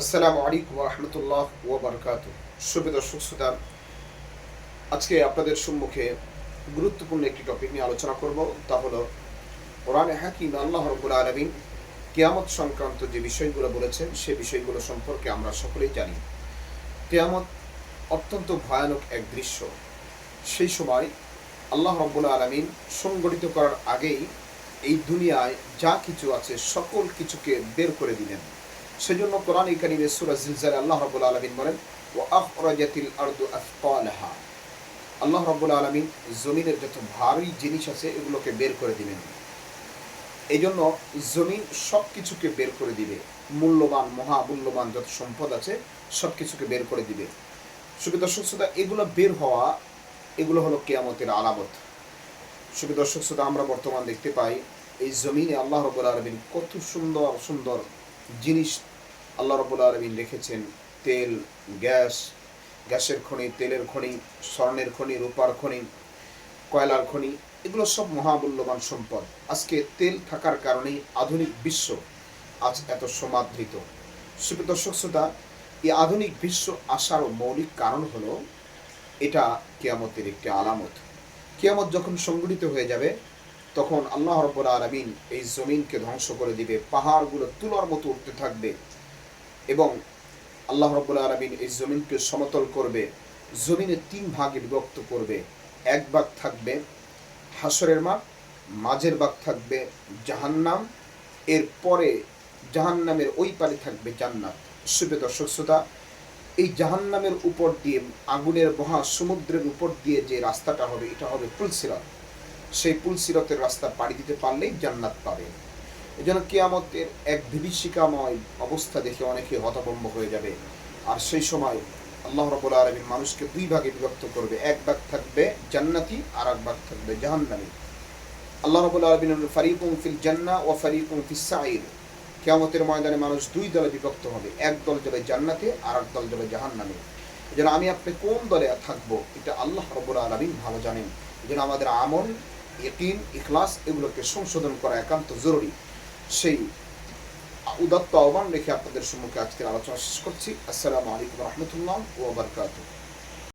আসসালামু আলাইকুম ওয়া রাহমাতুল্লাহ ওয়া বারাকাতুহু। শুভ দর্শক শ্রোতা, আজকে আপনাদের সম্মুখে গুরুত্বপূর্ণ একটি টপিক নিয়ে আলোচনা করব। তা হলো কোরআনে হাকিম আল্লাহ রাব্বুল আলামিন কিয়ামত সংক্রান্ত যে বিষয়গুলো বলেছেন সে বিষয়গুলো সম্পর্কে আমরা সকলেই জানি। কিয়ামত অত্যন্ত ভয়ানক এক দৃশ্য। সেই সময় আল্লাহ রাব্বুল আলামিন সংগঠিত করার আগেই এই দুনিয়ায় যা কিছু আছে সকল কিছুকে বের করে দিলেন। সেজন্য কোরআনে কারিমে সূরা জিলজালে আল্লাহ রাব্বুল আলামিন বলেন, ওয়া আখরাজাতিল আরদু আথকালাহা। আল্লাহ রাব্বুল আলামিন জমিনের যত ভারী জিনিস আছে এগুলোকে বের করে দিবেন। এই জন্য জমিন সব কিছুকে বের করে দিবে। মূল্যবান মহামূল্যবান যত সম্পদ আছে সব কিছুকে বের করে দিবে। শুধু দর্শক শ্রোতা, এগুলো বের হওয়া এগুলো হলো কিয়ামতের আলামত। শুধু দর্শক শ্রোতা, আমরা বর্তমান দেখতে পাই এই জমিনে আল্লাহ রাব্বুল আলামিন কত সুন্দর সুন্দর জিনিস আল্লাহ রাব্বুল আলামিন রেখেছেন। তেল, গ্যাসের খনি, তেলের খনি, স্বর্ণের খনি, রূপার খনি, কয়লার খনি, এগুলো সব মহামূল্যবান সম্পদ। আজকে তেল থাকার কারণেই আধুনিক বিশ্ব আজ এত সমাদৃত। শুধু দর্শক শ্রোতা, এই আধুনিক বিশ্ব আসার মৌলিক কারণ হলো এটা কিয়ামতের একটি আলামত। কিয়ামত যখন সংঘটিত হয়ে যাবে তখন আল্লাহ রাব্বুল আলামিন এই জমিনকে ধ্বংস করে দিবে। পাহাড়গুলো তুলার মতো উঠতে থাকবে এবং আল্লাহ রাব্বুল আলামিন এই জমিনকে সমতল করবে। জমিনে 3 ভাগে বিভক্ত করবে। এক ভাগ থাকবে হাসরের মাঠ, মাঝের ভাগ থাকবে জাহান্নাম, এরপরে জাহান্নামের ওই পারে থাকবে জান্নাত। শুভ দর্শক শ্রোতা, এই জাহান্নামের উপর দিয়ে আগুনের মহা সমুদ্রের উপর দিয়ে যে রাস্তাটা হবে এটা হবে পুলসিরাত। সেই পুলসিরাতের রাস্তা পাড়ি দিতে পারলেই জান্নাত পাবে। এই জন্য কিয়ামতের এক বিভীষিকাময় অবস্থা দেখে অনেকে হতভম্ব হয়ে যাবে। আর সেই সময় আল্লাহ রাব্বুল আলামিন মানুষকে 2 ভাগে বিভক্ত করবে। এক ভাগ থাকবে জান্নাতি আর এক ভাগ থাকবে জাহান্নামী। আল্লাহ রাব্বুল আলামিন ফারিকুম ফিল জান্নাহ ওয়া ফারিকুম ফিস সাঈর। কিয়ামতের ময়দানে মানুষ 2 দলে বিভক্ত হবে। এক দল যাবে জান্নাতে আর এক দল যাবে জাহান্নামে। এই জন্য আমি আপনি কোন দলে থাকবো এটা আল্লাহ রাব্বুল আলামিন ভালো জানেন। এই জন্য আমাদের আমল, ইয়াকিন, ইখলাস এগুলোকে সংশোধন করা একান্ত জরুরি। সেই উদাত্ত আহ্বান রেখে আপনাদের সম্মুখে আজকের আলোচনা শেষ করছি। আসসালামু আলাইকুম ওয়া রাহমাতুল্লাহ ওয়া বারাকাতুহু।